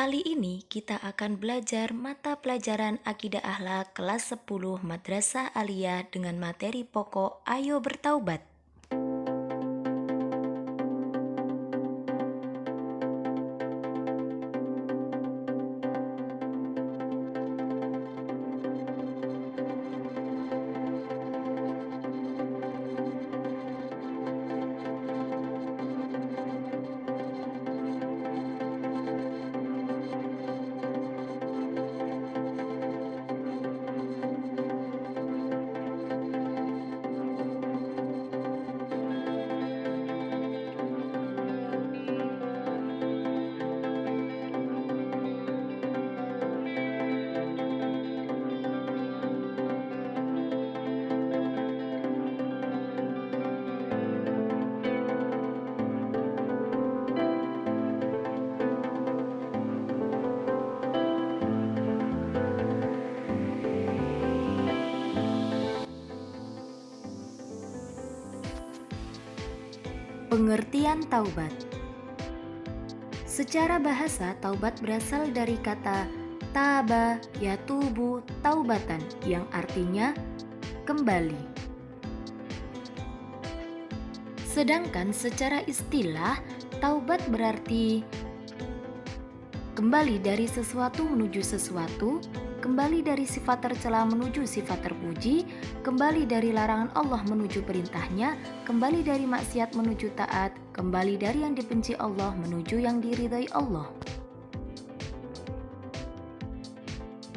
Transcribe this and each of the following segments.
Kali ini kita akan belajar mata pelajaran Akidah Akhlak kelas 10 Madrasah Aliyah dengan materi pokok Ayo Bertaubat. Pengertian taubat. Secara bahasa, taubat berasal dari kata taba yatubu taubatan yang artinya kembali. Sedangkan secara istilah, taubat berarti kembali dari sesuatu menuju sesuatu, kembali dari sifat tercela menuju sifat terpuji, kembali dari larangan Allah menuju perintahnya, kembali dari maksiat menuju taat, kembali dari yang dibenci Allah menuju yang diridhai Allah.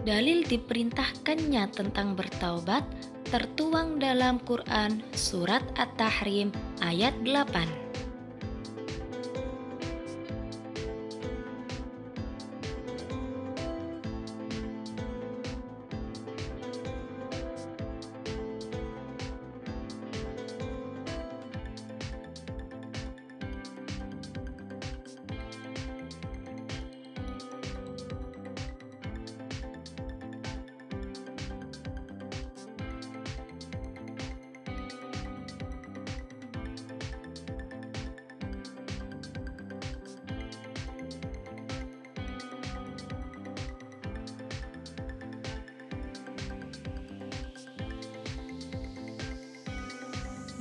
Dalil diperintahkannya tentang bertaubat tertuang dalam Quran Surat At-Tahrim ayat 8.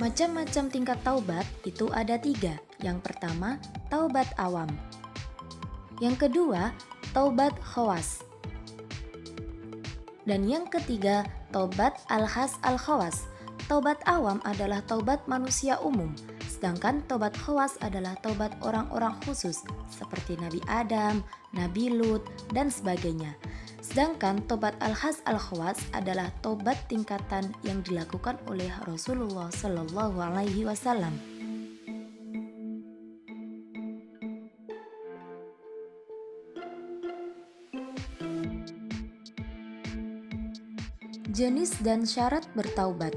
Macam-macam tingkat taubat itu ada 3. Yang pertama, taubat awam. Yang kedua, taubat khawas. Dan yang ketiga, taubat al-khas al-khawas. Taubat awam adalah taubat manusia umum, sedangkan taubat khawas adalah taubat orang-orang khusus seperti Nabi Adam, Nabi Lut, dan sebagainya. Sedangkan tobat al-khas al-khawas adalah tobat tingkatan yang dilakukan oleh Rasulullah Shallallahu Alaihi Wasallam. Jenis dan syarat bertaubat.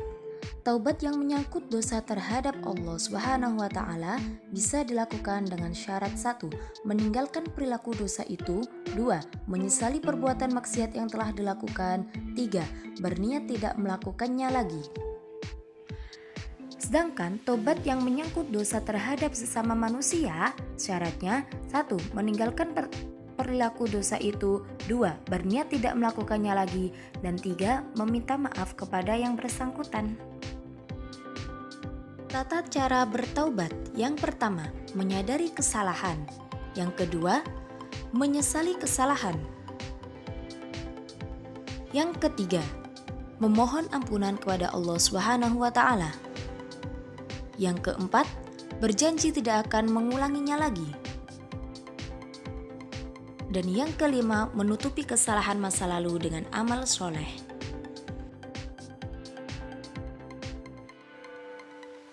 Taubat yang menyangkut dosa terhadap Allah Subhanahu wa taala bisa dilakukan dengan syarat 1. Meninggalkan perilaku dosa itu. 2. Menyesali perbuatan maksiat yang telah dilakukan. 3. Berniat tidak melakukannya lagi. Sedangkan tobat yang menyangkut dosa terhadap sesama manusia, syaratnya 1. Meninggalkan perilaku dosa itu. 2. Berniat tidak melakukannya lagi. Dan 3. Meminta maaf kepada yang bersangkutan. Tata cara bertaubat. Yang pertama, menyadari kesalahan. Yang kedua, menyesali kesalahan. Yang ketiga, memohon ampunan kepada Allah Subhanahu wa taala. Yang keempat, berjanji tidak akan mengulanginya lagi. Dan yang kelima, menutupi kesalahan masa lalu dengan amal soleh.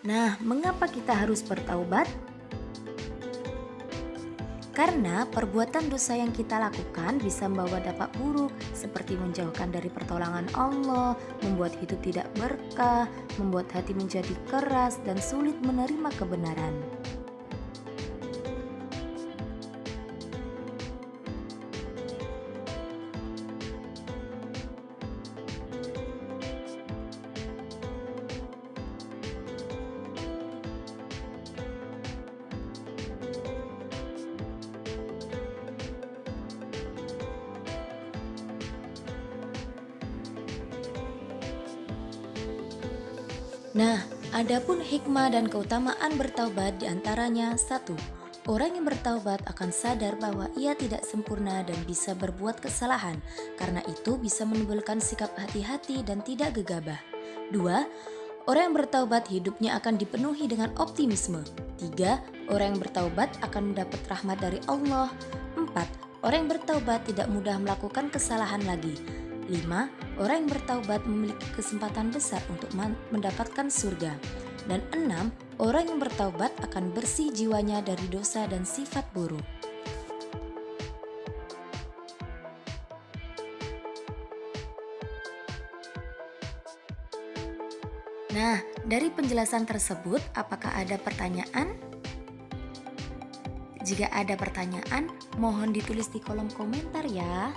Nah, mengapa kita harus bertaubat? Karena perbuatan dosa yang kita lakukan bisa membawa dampak buruk seperti menjauhkan dari pertolongan Allah, membuat hidup tidak berkah, membuat hati menjadi keras dan sulit menerima kebenaran. Nah, adapun hikmah dan keutamaan bertaubat diantaranya satu. Orang yang bertaubat akan sadar bahwa ia tidak sempurna dan bisa berbuat kesalahan, karena itu bisa menimbulkan sikap hati-hati dan tidak gegabah. 2. Orang yang bertaubat hidupnya akan dipenuhi dengan optimisme. 3. Orang yang bertaubat akan mendapat rahmat dari Allah. 4. Orang yang bertaubat tidak mudah melakukan kesalahan lagi. 5. Orang yang bertaubat memiliki kesempatan besar untuk mendapatkan surga. Dan 6. Orang yang bertaubat akan bersih jiwanya dari dosa dan sifat buruk. Nah, dari penjelasan tersebut, apakah ada pertanyaan? Jika ada pertanyaan, mohon ditulis di kolom komentar ya.